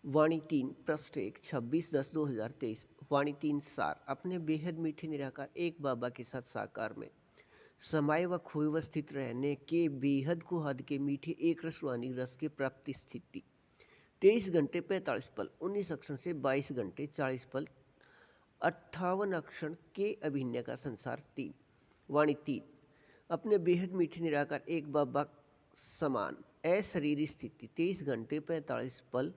वाणी 3 पृष्ठ 1 26/10/2023। वाणी 3 सार। अपने बेहद मीठे निराकार एक बाबा के साथ साकार में समाये व खोए व स्थित रहने के बेहद को हद के मीठे एक रसवानी रस के प्राप्ति स्थिति 23 घंटे 45 पल 19 अक्षण से 22 घंटे 40 पल 58 अक्षण के अभिनय का संसार 3। वाणी 3 अपने बेहद मीठे निराकार एक बाबा समान अशरीरी स्थिति 23 घंटे 45 पल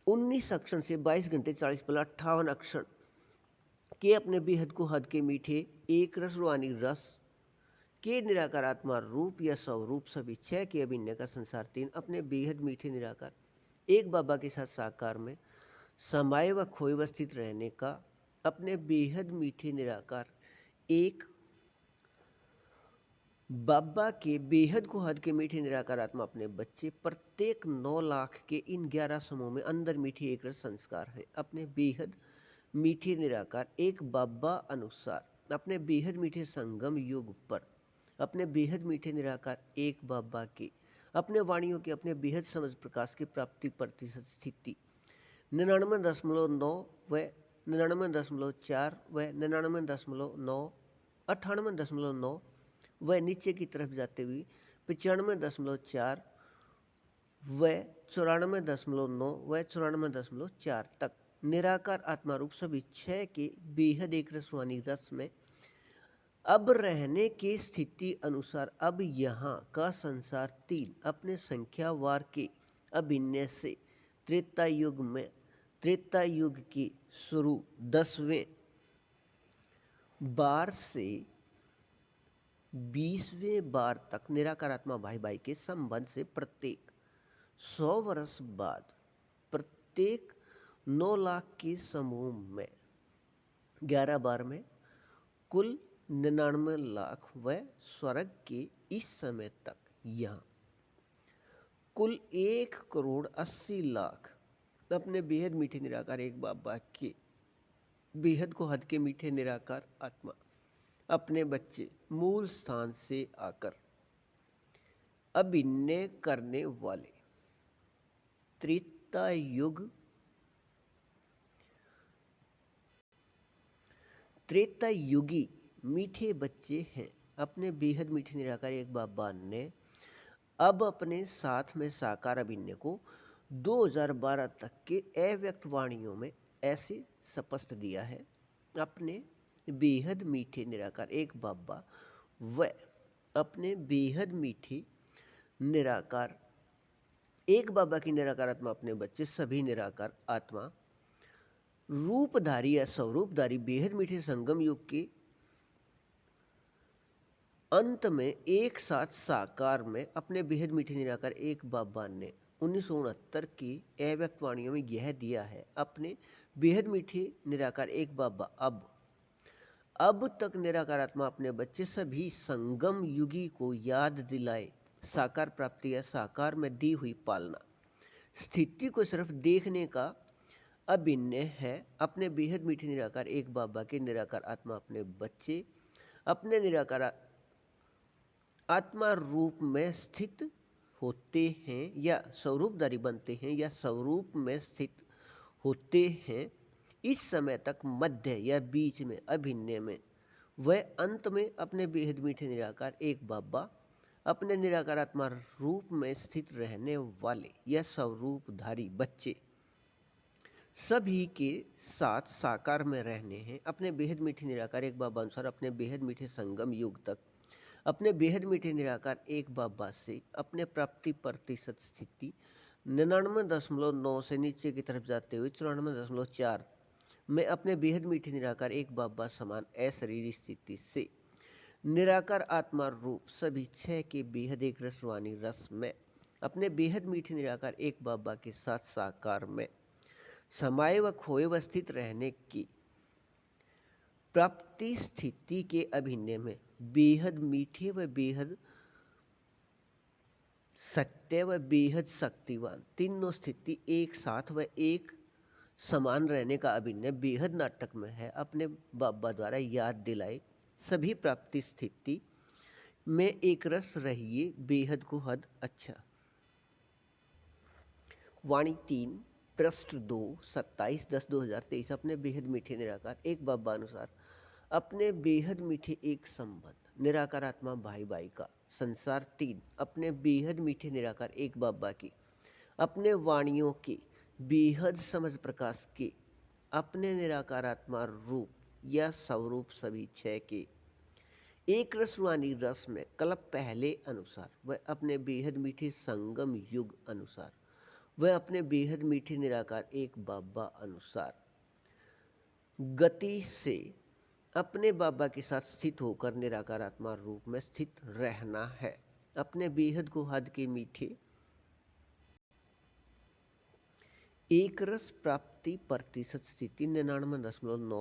19 अक्षण से 22 घंटे 40 पल 58 अक्षण के अपने बेहद को हद के मीठे एक रस रूहानी रस के निराकार आत्मा रूप या स्वरूप सभी छह के अभिनय का संसार 3। अपने बेहद मीठे निराकार एक बाबा के साथ साकार में समाये व खोए व स्थित रहने का अपने बेहद मीठे निराकार एक बाबा के बेहद को हद के मीठे निराकार आत्मा अपने बच्चे प्रत्येक 9 लाख के इन 11 समूह में अंदर मीठे एक रस संस्कार है। अपने बेहद मीठे निराकार एक बाबा अनुसार अपने बेहद मीठे संगम युग पर अपने बेहद मीठे निराकार एक बाबा के अपने वाणियों के अपने बेहद समझ प्रकाश की प्राप्ति प्रतिशत स्थिति 99.9 व 99.4 व 99.9 98.9 व नीचे की तरफ जाते हुए 95.4 व 94.9 व 94.4 तक निराकार आत्मा रूप सभी छह के बेहद एक रसवानी रस में अब रहने की स्थिति अनुसार अब यहाँ का संसार 3 अपने संख्यावार के अभिनय से त्रेता युग में त्रेता युग के शुरू 10वें बार से 20वें बार तक निराकार आत्मा भाई भाई के संबंध से प्रत्येक 100 वर्ष बाद प्रत्येक 9 लाख के समूह में 11 बार में कुल 99 लाख व स्वर्ग के इस समय तक यहाँ कुल 1,80,00,000 अपने बेहद मीठे निराकार एक बाबा के बेहद को हद के मीठे निराकार आत्मा अपने बच्चे मूल स्थान से आकर अभिनय करने वाले त्रेता युगी मीठे बच्चे हैं। अपने बेहद मीठे निराकार एक बाबा ने अब अपने साथ में साकार अभिनय को 2012 तक के अव्यक्त वाणियों में ऐसे स्पष्ट दिया है। अपने बेहद मीठे निराकार एक बाबा व अपने बेहद मीठे निराकार एक बाबा की निराकार आत्मा अपने बच्चे सभी निराकार आत्मा रूपधारी या स्वरूपधारी बेहद मीठे संगम युग के अंत में एक साथ साकार में अपने बेहद मीठे निराकार एक बाबा ने 1969 की अव्यक्त वाणियों में यह दिया है। अपने बेहद मीठे निराकार एक बाबा अब तक निराकार आत्मा अपने बच्चे सभी संगम युगी को याद दिलाए साकार प्राप्ति या साकार में दी हुई पालना स्थिति को सिर्फ देखने का अभिनय है। अपने बेहद मीठे निराकार एक बाबा के निराकार आत्मा अपने बच्चे अपने निराकार आत्मा रूप में स्थित होते हैं या स्वरूपधारी बनते हैं या स्वरूप में स्थित होते हैं। इस समय तक मध्य या बीच में अभिनय में वह अंत में अपने बेहद मीठे निराकार एक बाबा अपने निराकार आत्मा रूप में स्थित रहने वाले या स्वरूपधारी बच्चे सभी के साथ साकार में रहने हैं। अपने बेहद मीठे निराकार एक बाबा अनुसार अपने बेहद मीठे संगम युग तक अपने बेहद मीठे निराकार एक बाबा से अपने प्राप्ति प्रतिशत स्थिति 99.9 से नीचे की तरफ जाते हुए 94.4 में अपने बेहद मीठे निराकार एक बाबा समान अशरीरी स्थिति से निराकार आत्मा रूप सभी छह के बेहद एक रसवानी रस में अपने बेहद मीठे निराकार एक बाबा के साथ साकार में समाये व खोए व स्थित रहने की प्राप्ति स्थिति के अभिनय में बेहद मीठे व बेहद सत्य व बेहद शक्तिवान तीनों स्थिति एक साथ व एक समान रहने का अभिनय बेहद नाटक में है। अपने बाबा द्वारा याद दिलाए सभी प्राप्ति स्थिति में एक रस रहिए बेहद को हद अच्छा वाणी 3 पृष्ठ 2 27/10/2023 अपने बेहद मीठे निराकार एक बाबा अनुसार अपने बेहद मीठे एक संबंध निराकार आत्मा भाई भाई का संसार 3 अपने बेहद मीठे निराकार एक बाबा की अपने वाणियों के बेहद समझ प्रकाश के अपने निराकार आत्मा रूप या स्वरूप सभी छह के एक रस रूहानी रस में कल्प पहले अनुसार वह अपने बेहद मीठे संगम युग अनुसार वह अपने बेहद मीठे निराकार एक बाबा अनुसार गति से अपने बाबा के साथ स्थित होकर निराकार आत्मा रूप में स्थित रहना है। अपने बेहद को हद के मीठे एक रस प्राप्ति प्रतिशत स्थिति 99.9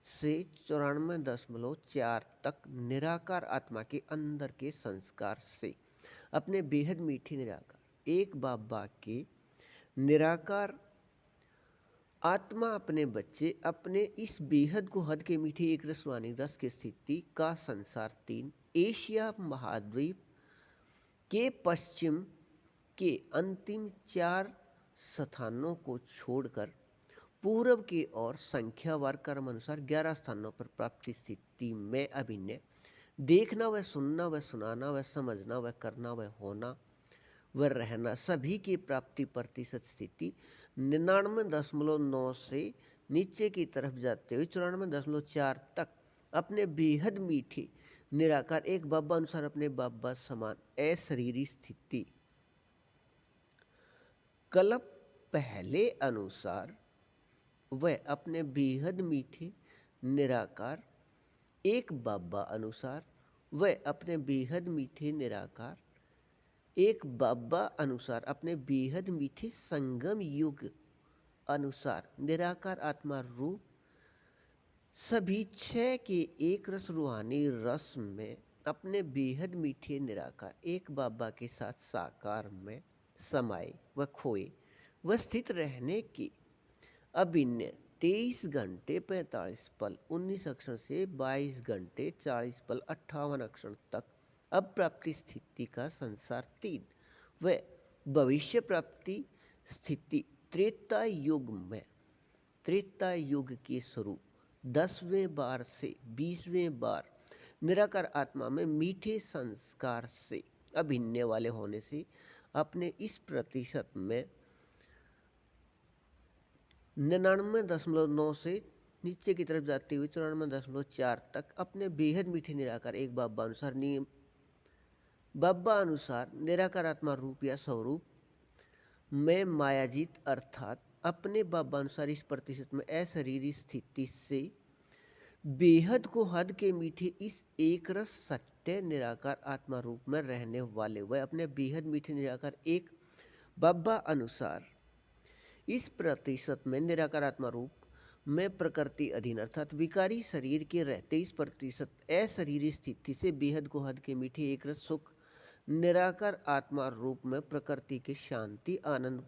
से 94.4 तक निराकार आत्मा के अंदर के संस्कार से अपने बेहद मीठे निराकार एक बाबा के निराकार आत्मा अपने बच्चे अपने इस बेहद को हद के मीठे एक रसवानी रस की स्थिति का संसार 3 एशिया महाद्वीप के पश्चिम के अंतिम 4 स्थानों को छोड़कर पूर्व की ओर संख्यावार क्रम अनुसार 11 स्थानों पर प्राप्ति स्थिति में अभिनय देखना व सुनना व सुनाना व समझना व करना व होना व रहना सभी की प्राप्ति प्रतिशत स्थिति 99.9 से नीचे की तरफ जाते हुए 94.4 तक अपने बेहद मीठे निराकार एक बाबा अनुसार अपने बाबा समान अशरीरी स्थिति कल्प पहले अनुसार वह अपने बेहद मीठे निराकार एक बाबा अनुसार वह अपने बेहद मीठे निराकार एक बाबा अनुसार अपने बेहद मीठे संगम युग अनुसार निराकार आत्मा रूप सभी छह के एक रस रूहानी रस में अपने बेहद मीठे निराकार एक बाबा के साथ साकार में समाये व खोए व स्थित रहने की अभिनय 23 घंटे 45 पल 19 अक्षर से 22 घंटे 40 पल 58 अक्षर तक अब प्राप्ति स्थिति का संसार 3 व भविष्य प्राप्ति स्थिति त्रेता युग में त्रेता युग के स्वरूप 10वें बार से 20वें बार निराकार आत्मा में मीठे संस्कार से अभिनय वाले होने से अपने इस प्रतिशत में 99.9 से नीचे की तरफ जाते हुए 94.4 तक अपने बेहद मीठे निराकार एक बाबा अनुसार नियम बाबा अनुसार निराकार आत्मा रूप या स्वरूप में मायाजीत अर्थात अपने बाबा अनुसार इस प्रतिशत में अशरीरी स्थिति से बेहद को हद के मीठे इस एक रस सत्य निराकार आत्मा रूप में रहने वाले वह अपने बेहद मीठे निराकार एक बाबा अनुसार इस प्रतिशत में निराकार आत्मा रूप में प्रकृति अधीन अर्थात विकारी शरीर के रहते इस प्रतिशत अशरीरी स्थिति से बेहद को हद के मीठे एक रस सुख निराकार आत्मा रूप में प्रकृति के शांति आनंद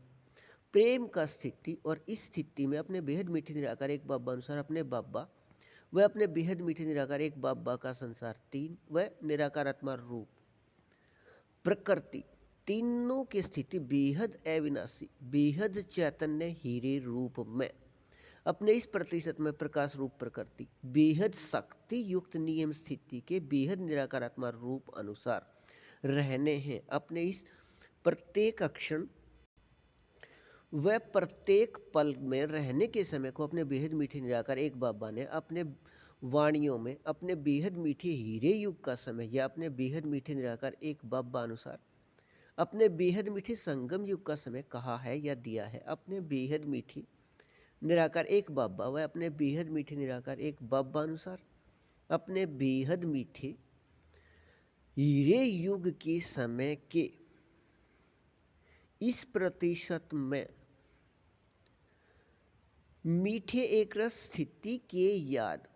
प्रेम का स्थिति और इस स्थिति में अपने बेहद मीठे निराकार एक बाबा अनुसार अपने बाबा वह अपने बेहद मीठे निराकार एक बाबा का संसार 3 वह निराकार आत्मा रूप प्रकृति तीनों की स्थिति बेहद अविनाशी बेहद चैतन्य हीरे रूप में अपने इस प्रतिशत में प्रकाश रूप प्रकृति बेहद शक्ति युक्त नियम स्थिति के बेहद निराकार आत्मा रूप अनुसार रहने हैं। अपने इस प्रत्येक अक्षण व प्रत्येक पल में रहने के समय को अपने बेहद मीठे निराकार एक बाबा ने अपने वाणियों में अपने बेहद मीठे हीरे युग का समय या अपने बेहद मीठे निराकार एक बाबा अनुसार अपने बेहद मीठे संगम युग का समय कहा है या दिया है। अपने बेहद मीठे निराकार एक बाबा व अपने बेहद मीठे निराकार एक बाबा अनुसार अपने बेहद मीठे हीरे युग के समय के इस प्रतिशत में मीठे एक रस स्थिति के याद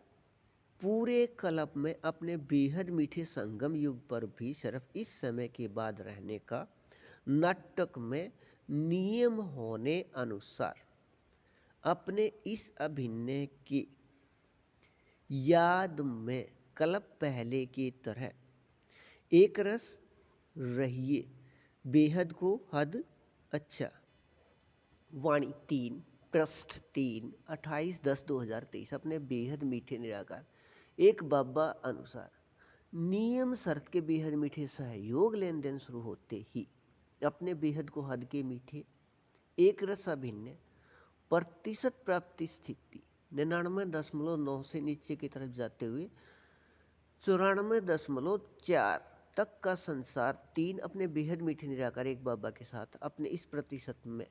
पूरे कल्प में अपने बेहद मीठे संगम युग पर भी सिर्फ इस समय के बाद रहने का नाटक में नियम होने अनुसार अपने इस अभिनय की याद में कल्प पहले की तरह एक रस रहिए बेहद को हद अच्छा वाणी 3 पृष्ठ 3 28/10/2023 अपने बेहद मीठे निराकार एक बाबा अनुसार नियम शर्त के बेहद मीठे सहयोग लेन देन शुरू होते ही अपने बेहद को हद के मीठे एक रस अभिन्न प्रतिशत प्राप्ति स्थिति 99.9 से नीचे की तरफ जाते हुए 94.4 तक का संसार 3 अपने बेहद मीठे निराकार एक बाबा के साथ अपने इस प्रतिशत में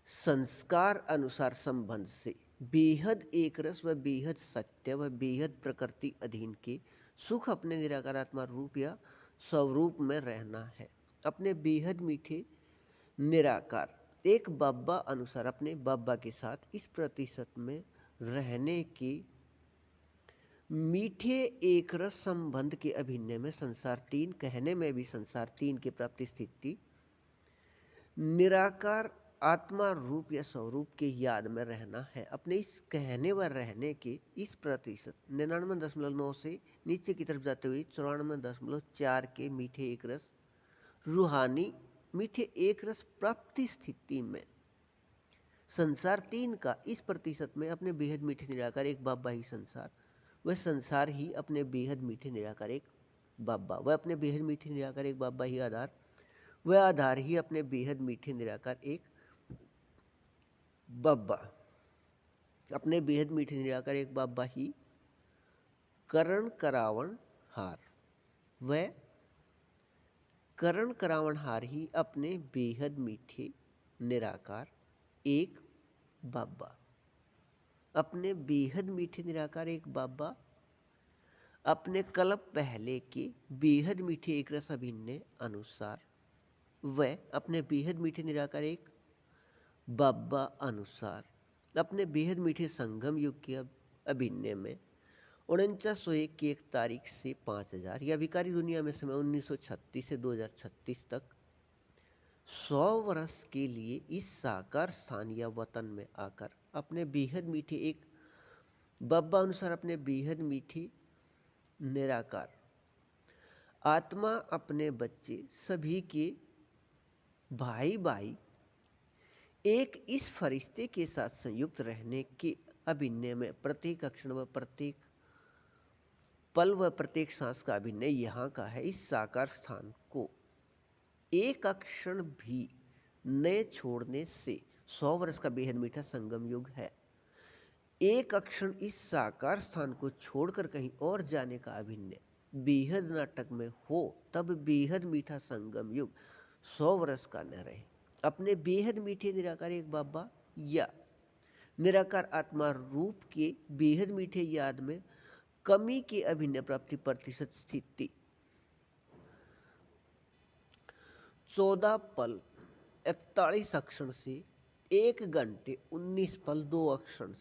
संस्कार अनुसार संबंध से बेहद एक रस व बेहद सत्य व बेहद प्रकृति अधीन के सुख अपने निराकारात्मा रूप या स्वरूप में रहना है। अपने बेहद मीठे निराकार एक बाबा अनुसार अपने बाबा के साथ इस प्रतिशत में रहने के मीठे एक रस संबंध के अभिनय में संसार 3 कहने में भी संसार 3 की प्राप्ति स्थिति निराकार आत्मा रूप या स्वरूप के याद में रहना है। अपने इस कहने व रहने के इस प्रतिशत 99.9 से नीचे की तरफ जाते हुए 94.4 के मीठे एक रस रूहानी मीठे एक रस प्राप्ति स्थिति में संसार 3 का इस प्रतिशत में अपने बेहद मीठे निराकार एक बाबा ही संसार वह संसार ही अपने बेहद मीठे निराकार एक बाबा वह अपने बेहद मीठे निराकार एक बाबा ही आधार वह आधार ही अपने बेहद मीठे निराकार एक बाबा अपने बेहद मीठे निराकार एक बाबा ही करण करावण हार वह करण करावण हार ही अपने बेहद मीठे निराकार एक बाबा अपने बेहद मीठे निराकार एक बाबा अपने कल्प पहले के बेहद मीठे एक रस अभिन्न अनुसार वह अपने बेहद मीठे निराकार एक बाबा अनुसार अपने बेहद मीठे संगम युग के अभिनय में 4901 की 1 तारीख से 5000 या विकारी दुनिया में समय 1936 से 2036 तक 100 वर्ष के लिए इस साकार स्थान या वतन में आकर अपने बेहद मीठे एक बाबा अनुसार अपने बेहद मीठी निराकार आत्मा अपने बच्चे सभी के भाई भाई एक इस फरिश्ते के साथ संयुक्त रहने के अभिनय में प्रत्येक अक्षण व प्रत्येक पल व प्रत्येक सांस का अभिनय यहाँ का है। इस साकार स्थान को एक अक्षण भी न छोड़ने से 100 वर्ष का बेहद मीठा संगम युग है। एक अक्षण इस साकार स्थान को छोड़कर कहीं और जाने का अभिनय बेहद नाटक में हो तब बेहद मीठा संगम युग 100 वर्ष का न रहे। अपने बेहद मीठे निराकार एक बाबा या निराकार आत्मा रूप के बेहद मीठे याद में कमी के अभिनय प्राप्ति प्रतिशत स्थिति 14 पल 41 अक्षण से 1 घंटे 19 पल 2 अक्षण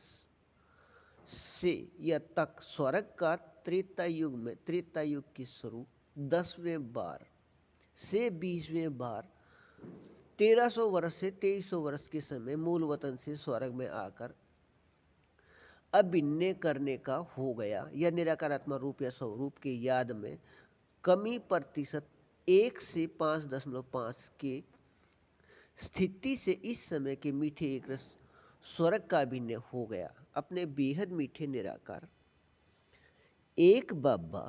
से या तक स्वर्ग का त्रेता युग में त्रेता युग की शुरू 10वें बार से 20वें बार 1300 वर्ष से 2300 वर्ष के समय मूल वतन से स्वर्ग में आकर अभिनय करने का हो गया। यह निराकार आत्मा रूप या स्वरूप के याद में कमी प्रतिशत 1 से 5.5 के स्थिति से इस समय के मीठे एक रस स्वर्ग का अभिनय हो गया। अपने बेहद मीठे निराकार एक बाबा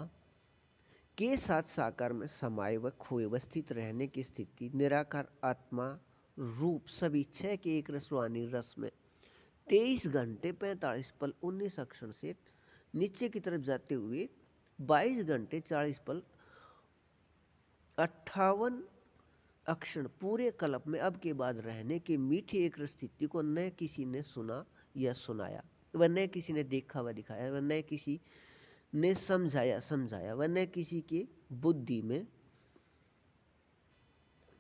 के साथ साकार में समाये व खोए व स्थित रहने की स्थिति निराकार आत्मा रूप सभी 6 के एक रसवानी रस में 23 घंटे 45 पल 19 अक्षण से नीचे की तरफ जाते हुए 22 घंटे 40 पल 58 अक्षण पूरे कल्प में अब के बाद रहने के मीठे एक रस स्थिति को न किसी ने सुना या सुनाया व न किसी ने देखा व दिखाया व न किसी ने समझाया व न किसी के बुद्धि में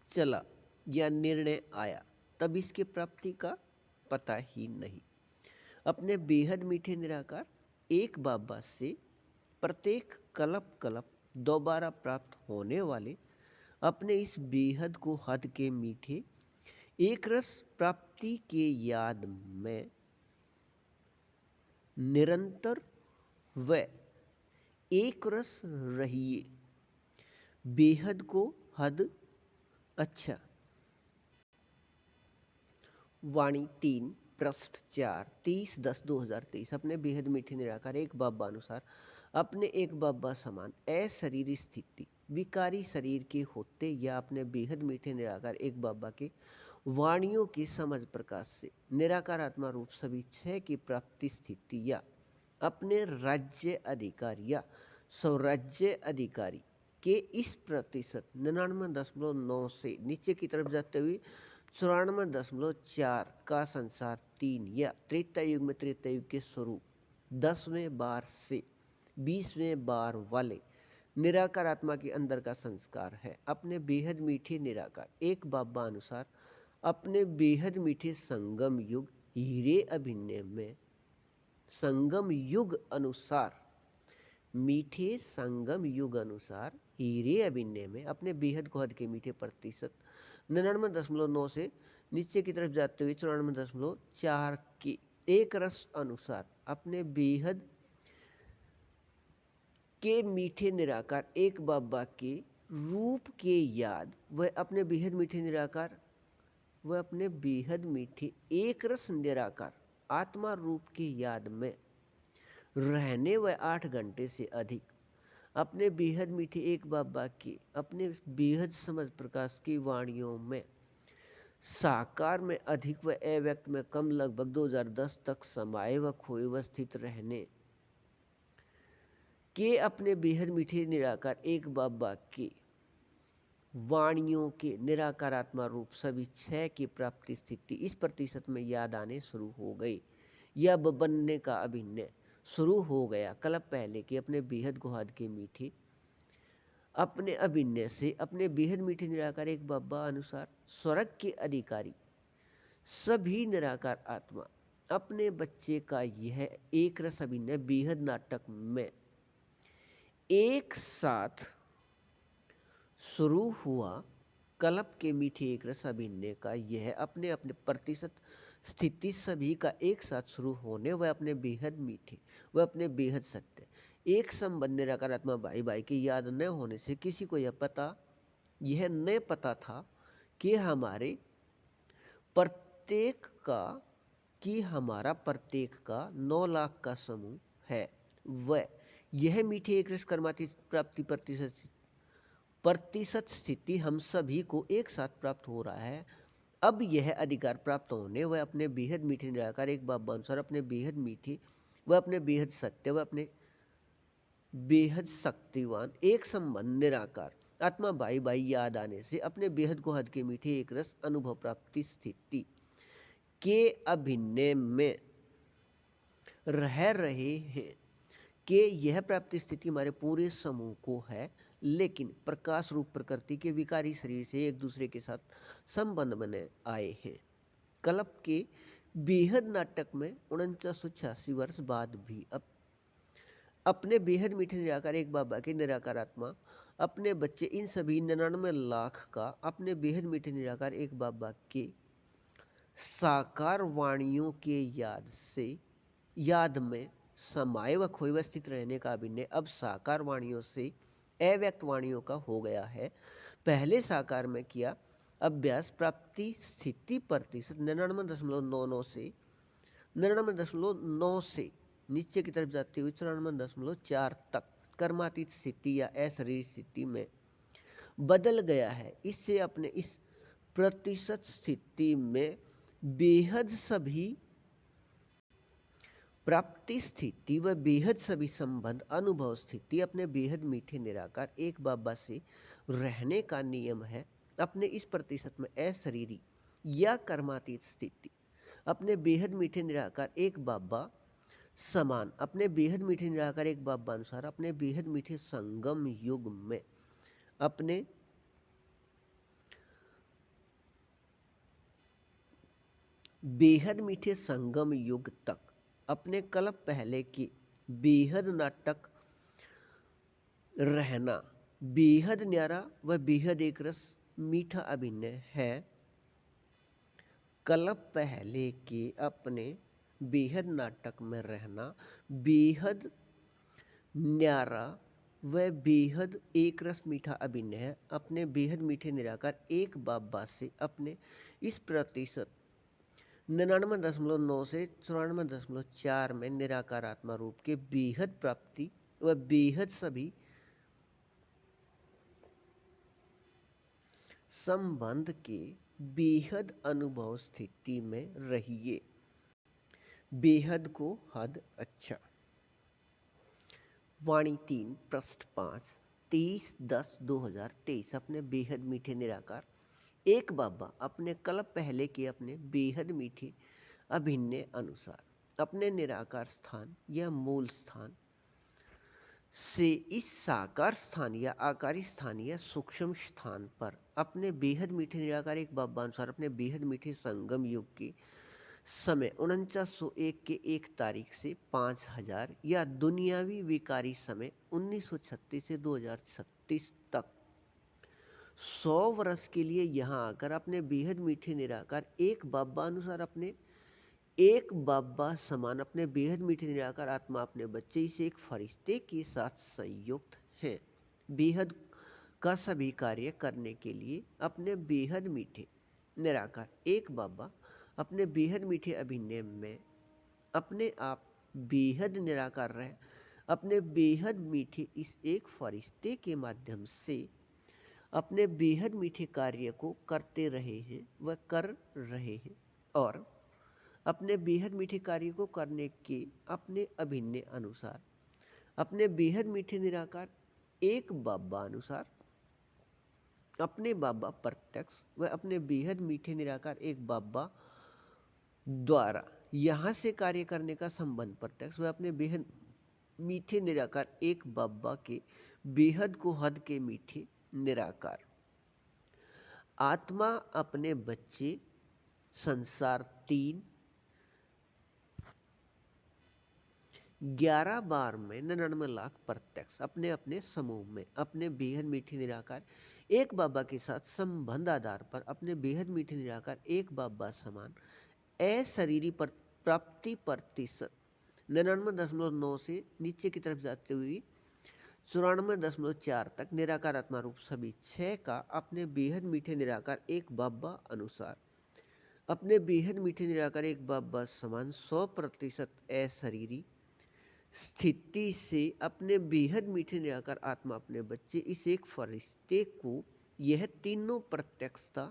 चला या निर्णय आया तब इसके प्राप्ति का पता ही नहीं। अपने बेहद मीठे निराकार एक बाबा से प्रत्येक कल्प दोबारा प्राप्त होने वाले अपने इस बेहद को हद के मीठे एक रस प्राप्ति के याद में निरंतर व एक रस रहिए। बेहद को हद अच्छा वाणी 3 पृष्ठ 4 30/10/2023 अपने बेहद मीठे निराकार एक बाबा अनुसार अपने एक बाबा समान अशरीरी स्थिति विकारी शरीर के होते या अपने बेहद मीठे निराकार एक बाबा के वाणियों की समझ प्रकाश से निराकार आत्मा रूप सभी छह की प्राप्ति स्थिति या अपने राज्य अधिकारी या स्वराज्य अधिकारी के इस प्रतिशत 99.9 से नीचे की तरफ जाते हुए 94.4 का संसार 3 या त्रेता युग में त्रेता युग के स्वरूप 10वें बार से 20वें बार वाले निराकार आत्मा के अंदर का संस्कार है। अपने बेहद मीठे निराकार एक बाबा अनुसार अपने बेहद मीठे संगम युग हीरे अभिनय में संगम युग अनुसार मीठे संगम युग अनुसार हीरे अभिनय में अपने बेहद गोहद के मीठे प्रतिशत 99.9 से नीचे की तरफ जाते हुए 94.4 के एक रस अनुसार अपने बेहद के मीठे निराकार एक बाबा के रूप के याद वह अपने बेहद मीठे निराकार वह अपने बेहद मीठे एक रस निराकार आत्मा रूप की याद में रहने व 8 घंटे से अधिक अपने बेहद मीठे एक बाबा के अपने बेहद समझ प्रकाश की वाणियों में साकार में अधिक व अव्यक्त में कम लगभग 2010 तक समाये व खोए व स्थित रहने के अपने बेहद मीठे निराकार एक बाबा के वाणियों के निराकार आत्मा रूप सभी छह की प्राप्ति स्थिति इस प्रतिशत में याद आने शुरू हो गई या बनने का अभिनय शुरू हो गया कल्प पहले के अपने बेहद गुहाद के मीठे अपने अभिनय से अपने बेहद मीठे निराकार एक बाबा अनुसार स्वर्ग के अधिकारी सभी निराकार आत्मा अपने बच्चे का यह एक रस अभिनय बेहद नाटक में एक साथ शुरू हुआ कल्प के मीठे एक रस अभिनय का यह अपने अपने प्रतिशत स्थिति सभी का एक साथ शुरू होने व अपने बेहद मीठे व अपने बेहद सत्य एक संबंध निराकार आत्मा भाई भाई की याद न होने से किसी को यह न पता था कि हमारा प्रत्येक का 9 लाख का समूह है व यह मीठे एक रस कर्माती प्राप्ति प्रतिशत स्थिति हम सभी को एक साथ प्राप्त हो रहा है। अब यह अधिकार प्राप्त होने व अपने बेहद मीठे निराकार एक बाबा अनुसार अपने बेहद मीठे व अपने बेहद सत्य व अपने बेहद शक्तिवान एक संबंध निराकार आत्मा भाई भाई याद आने से अपने बेहद को हद के मीठे एक रस अनुभव प्राप्ति स्थिति के अभिनय में रह रहे हैं कि यह प्राप्ति स्थिति हमारे पूरे समूह को है, लेकिन प्रकाश रूप प्रकृति के विकारी शरीर से एक दूसरे के साथ संबंध बने आए हैं। कल्प के बेहद नाटक में 4986 वर्ष बाद भी अपने बेहद मीठे निराकार एक बाबा के निराकार आत्मा अपने बच्चे इन सभी 99 लाख का अपने बेहद मीठे निराकार एक बाबा के साकार वाणियों के याद में समाये व खोए व स्थित रहने का अभिनय अब साकार वाणियों से अव्यक्त वाणियों का हो गया है। पहले साकार में किया अभ्यास प्राप्ति स्थिति प्रतिशत 99.99 से 99.9 से नीचे की तरफ जाते हुए 94.4 तक कर्मातीत स्थिति या अशरीर स्थिति में बदल गया है। इससे अपने इस प्रतिशत स्थिति में बेहद सभी प्राप्ति स्थिति व बेहद सभी संबंध अनुभव स्थिति अपने बेहद मीठे निराकार एक बाबा से रहने का नियम है। अपने इस प्रतिशत में अशरीरी या कर्मातीत स्थिति अपने बेहद मीठे निराकार एक बाबा समान अपने बेहद मीठे निराकार एक बाबा अनुसार अपने बेहद मीठे संगम युग में अपने बेहद मीठे संगम युग तक अपने कल्प पहले की बेहद नाटक रहना बेहद न्यारा व बेहद एक रस मीठा अभिनय है। कल्प पहले के अपने बेहद नाटक में रहना बेहद न्यारा व बेहद एक रस मीठा अभिनय है। अपने बेहद मीठे निराकार एक बाबा से अपने इस प्रतिशत 99.9 से 94.4 में निराकार आत्मा रूप के बेहद प्राप्ति व बेहद सभी संबंध के बेहद अनुभव स्थिति में रहिए। बेहद को हद अच्छा। वाणी 3 पृष्ठ 5 23/10/2023 अपने बेहद मीठे निराकार एक बाबा अपने कल्प पहले के अपने बेहद मीठे अभिन्न अनुसार अपने निराकार स्थान या मूल स्थान से इस साकार स्थान या आकारी स्थान या सूक्ष्म स्थान पर अपने बेहद मीठे निराकार एक बाबा अनुसार अपने बेहद मीठे संगम युग के समय 4901 के 1 तारीख से 5000 या दुनियावी विकारी समय 1936 से 2036 तक 100 वर्ष के लिए यहाँ आकर अपने बेहद मीठे निराकार एक बाबा अनुसार अपने एक बाबा समान अपने बेहद मीठे निराकार आत्मा अपने बच्चे से एक फरिश्ते के साथ संयुक्त है। बेहद का सभी कार्य करने के लिए अपने बेहद मीठे निराकार एक बाबा अपने बेहद मीठे अभिनय में अपने आप बेहद निराकार रहे अपने बेहद मीठे इस एक फरिश्ते के माध्यम से अपने बेहद मीठे कार्य को करते रहे हैं व कर रहे हैं और अपने बेहद मीठे कार्य को करने के अपने अभिन्न अनुसार अपने बेहद मीठे निराकार एक बाबा अनुसार अपने बाबा प्रत्यक्ष व अपने बेहद मीठे निराकार एक बाबा द्वारा यहाँ से कार्य करने का संबंध प्रत्यक्ष व अपने बेहद मीठे निराकार एक बाबा के बेहद को हद के मीठे निराकार आत्मा अपने बच्चे संसार 3 11 बार में 99 लाख प्रत्यक्ष अपने अपने समूह में अपने बेहद मीठे निराकार एक बाबा के साथ संबंध आधार पर अपने बेहद मीठे निराकार एक बाबा समान अशरीरी प्राप्ति प्रतिशत 99.9 से नीचे की तरफ जाते हुए 94.4 तक निराकार आत्मा रूप सभी 6 का अपने बेहद मीठे निराकार एक बाबा अनुसार अपने बेहद मीठे निराकार एक बाबा समान 100% अशरीरी स्थिति से अपने बेहद मीठे निराकार आत्मा अपने बच्चे इस एक फरिश्ते को यह तीनों प्रत्यक्षता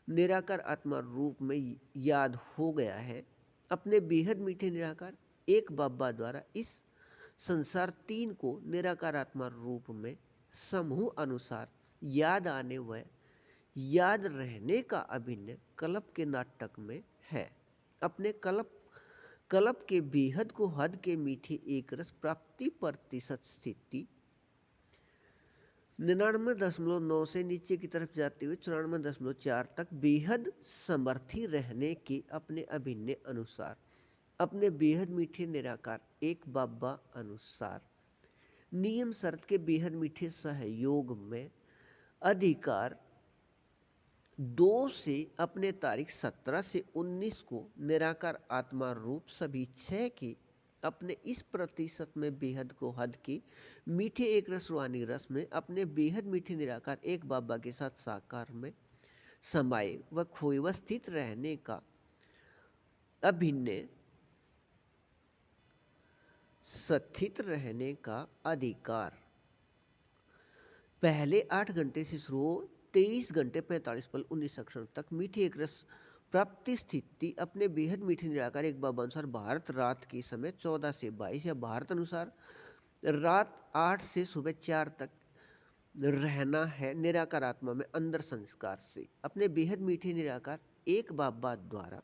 निराकार आत्मा रूप में याद हो गया है। अपने बेहद मीठे निराकार एक बाबा द्वारा इस संसार 3 को निराकार आत्मा रूप में समूह अनुसार याद आने व याद रहने का अभिन्न कल्प के नाटक में है। अपने कल्प के बेहद को हद के मीठे एक रस प्राप्ति प्रतिशत स्थिति 99.9 से नीचे की तरफ जाते हुए 94.4 तक बेहद समर्थी रहने के अपने अभिन्न अनुसार अपने बेहद मीठे निराकार एक बाबा अनुसार नियम शर्त के बेहद मीठे सहयोग में अधिकार 2 से अपने तारीख 17 से 19 को निराकार आत्मा रूप सभी 6 के अपने इस प्रतिशत में बेहद को हद के मीठे एक रस रूहानी रस में अपने बेहद मीठे निराकार एक बाबा के साथ साकार में समाये व खोए व स्थित रहने का अभिन्न स्थित रहने का अधिकार पहले 8 घंटे से शुरू हो 23 घंटे 45 पल 19 अक्षर तक मीठे एक रस प्राप्ति स्थिति अपने बेहद मीठे निराकार एक बाबा अनुसार भारत रात के समय 14 से 22 या भारत अनुसार रात 8 से सुबह 4 तक रहना है निराकार आत्मा में अंदर संस्कार से अपने बेहद मीठे निराकार एक बाबा द्वारा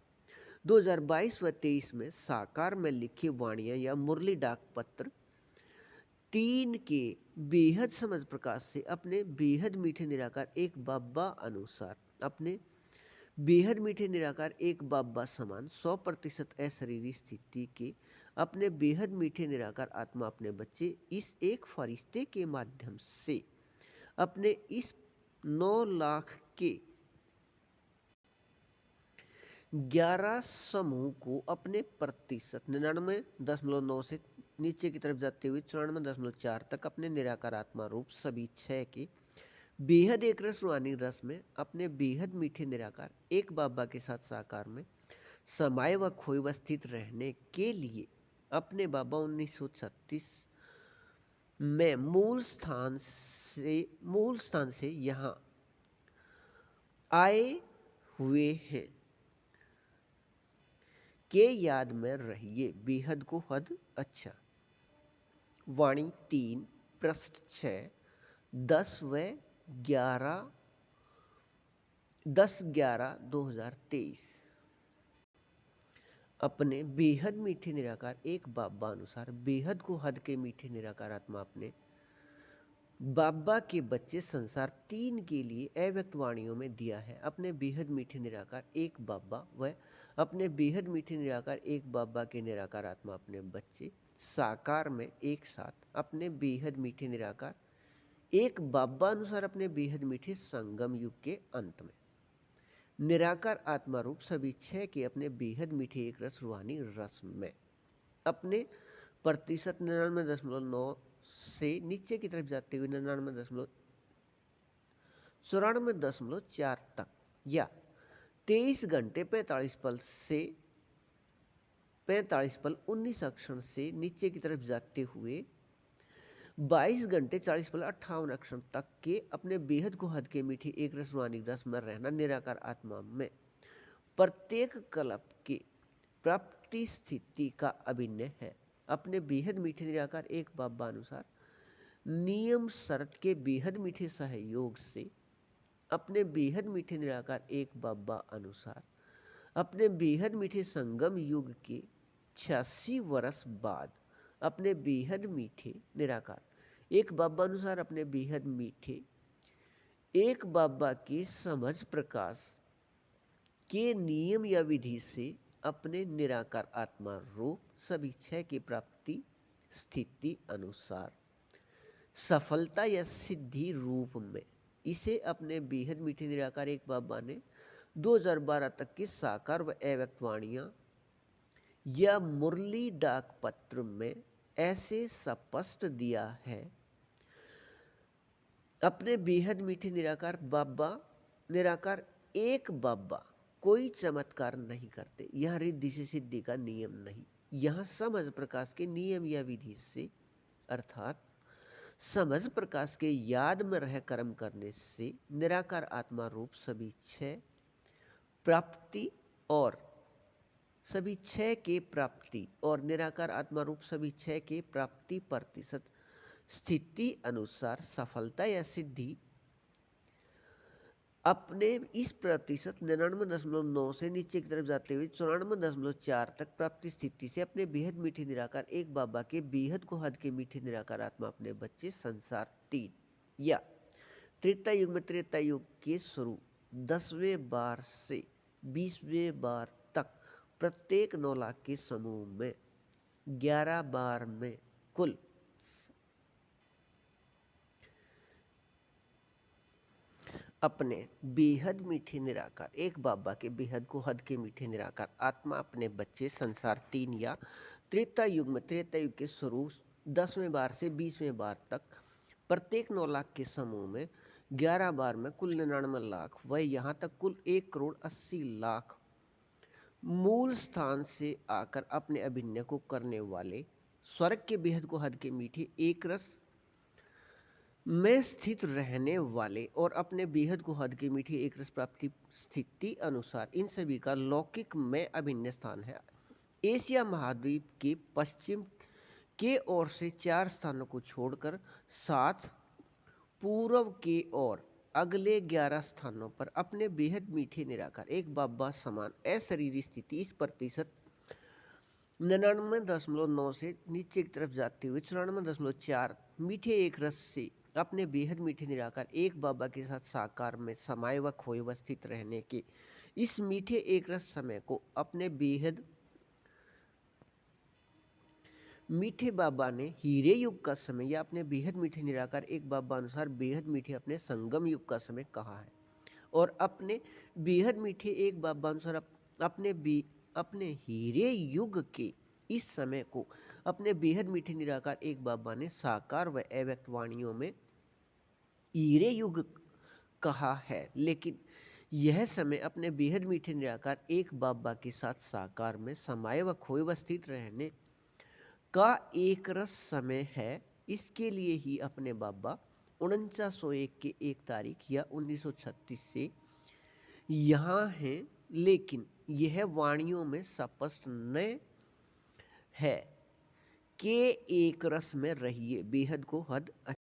2022 व 23 में साकार में लिखे वाणियां या मुरली डाक पत्र 3 के बेहद समझ प्रकाश से अपने बेहद मीठे निराकार एक बाबा अनुसार अपने बेहद मीठे निराकार एक बाबा समान 100% अशरीरी स्थिति के अपने बेहद मीठे निराकार आत्मा अपने बच्चे इस एक फरिश्ते के माध्यम से अपने इस 9 लाख के 11 समूह को अपने प्रतिशत 99.9 से नीचे की तरफ जाते हुए 94.4 तक अपने निराकार आत्मा रूप सभी 6 के बेहद एक रस रूहानी रस में अपने बेहद मीठे निराकार एक बाबा के साथ साकार में समाये व खोए व स्थित रहने के लिए अपने बाबा 1936 में मूल स्थान से यहाँ आए हुए हैं के याद में रहिए बेहद को हद अच्छा। वाणी 3 पृष्ठ 6 10/11/2023। अपने बेहद मीठे निराकार एक बाबा अनुसार बेहद को हद के मीठे निराकार आत्मा अपने बाबा के बच्चे संसार 3 के लिए अव्यक्त वाणियों में दिया है। अपने बेहद मीठे निराकार एक बाबा व अपने बेहद मीठे निराकार एक बाबा के निराकार आत्मा अपने बच्चे साकार में एक साथ अपने बेहद मीठे निराकार एक बाबा अनुसार अपने बेहद मीठे संगम युग के अंत में निराकार आत्मा रूप सभी 6 के अपने बेहद मीठे एक रस रूहानी रस में अपने प्रतिशत 99.9 से नीचे की तरफ जाते हुए 99.94 तक या 23 घंटे 45 पल से 45 पल 19 अक्षर से नीचे की तरफ जाते हुए 22 घंटे 40 पल 58 अक्षर तक के अपने बेहद को हद के मीठे एक रस रूहानी रस में रहना निराकार आत्मा में प्रत्येक कल्प के प्राप्ति स्थिति का अभिन्न है। अपने बेहद मीठे निराकार एक बाबा अनुसार नियम शर्त के बेहद मीठे सहयोग से अपने बेहद मीठे निराकार एक बाबा अनुसार अपने बेहद मीठे संगम युग के 86 वर्ष बाद अपने बेहद मीठे निराकार एक बाबा अनुसार अपने बेहद मीठे एक बाबा के समझ प्रकाश के नियम या विधि से अपने निराकार आत्मा रूप सभी 6 की प्राप्ति स्थिति अनुसार सफलता या सिद्धि रूप में इसे अपने बेहद मीठे निराकार एक बाबा ने 2012 तक की साकार व अव्यक्त वाणियां या मुरली डाक पत्र में ऐसे स्पष्ट दिया है। अपने बेहद मीठे निराकार बाबा निराकार एक बाबा कोई चमत्कार नहीं करते। यह रिद्धि से सिद्धि का नियम नहीं, यह समझ प्रकाश के नियम या विधि से अर्थात समझ प्रकाश के याद में रह कर्म करने से निराकार आत्मा रूप सभी 6 प्राप्ति और सभी 6 के प्राप्ति और निराकार आत्मा रूप सभी 6 के प्राप्ति प्रतिशत स्थिति अनुसार सफलता या सिद्धि अपने इस प्रतिशत 99.9 से नीचे की तरफ जाते हुए 94.4 तक प्राप्ति स्थिति से अपने बेहद मीठे निराकार एक बाबा के बेहद को हद के मीठे निराकार आत्मा अपने बच्चे संसार 3 या त्रेता युग में त्रेता युग के शुरू 10वें बार से 20वें बार तक प्रत्येक 9 लाख के समूह में 11 बार में कुल अपने बेहद मीठे निराकार एक बाबा के बेहद को हद के मीठे निराकार आत्मा अपने बच्चे संसार 3 या त्रेता युग में त्रेता युग के शुरू 10वें बार से 20वें बार तक प्रत्येक 9 लाख के समूह में 11 बार में कुल 99 लाख व यहाँ तक कुल 1,80,00,000 मूल स्थान से आकर अपने अभिनय को करने वाले स्वर्ग के बेहद को हद के मीठे एक रस में स्थित रहने वाले और अपने बेहद को हद के मीठे एक रस प्राप्ति स्थिति अनुसार इन सभी का लौकिक में अभिन्न स्थान है। एशिया महाद्वीप के पश्चिम के ओर से 4 स्थानों को छोड़कर 7 पूर्व की ओर अगले 11 स्थानों पर अपने बेहद मीठे निराकार एक बाबा समान अशरीरी स्थिति इस प्रतिशत 99.9 से नीचे की तरफ जाते हुए 94.4 मीठे एक रस से अपने बेहद मीठे निराकार एक बाबा के साथ साकार में समाये व खोए व स्थित रहने के इस मीठे एक रस समय को अपने बेहद मीठे बाबा ने हीरे युग का समय या अपने बेहद मीठे निराकार एक बाबा अनुसार बेहद मीठे अपने संगम युग का समय कहा है और अपने बेहद मीठे एक बाबा अनुसार अपने हीरे युग के इस समय को अपने बेहद मीठे निराकार एक बाबा ने साकार व अव्यक्त वाणियों में हीरे युग कहा है। लेकिन यह समय अपने बेहद मीठे निराकार एक बाबा के साथ साकार में समाये व खोए व स्थित रहने का एक रस समय है। इसके लिए ही अपने बाबा 4901 के 1 तारीख या 1936 से यहाँ हैं, लेकिन यह वाणियों में स्पष्ट न है कि एक रस में रहिए, बेहद को हद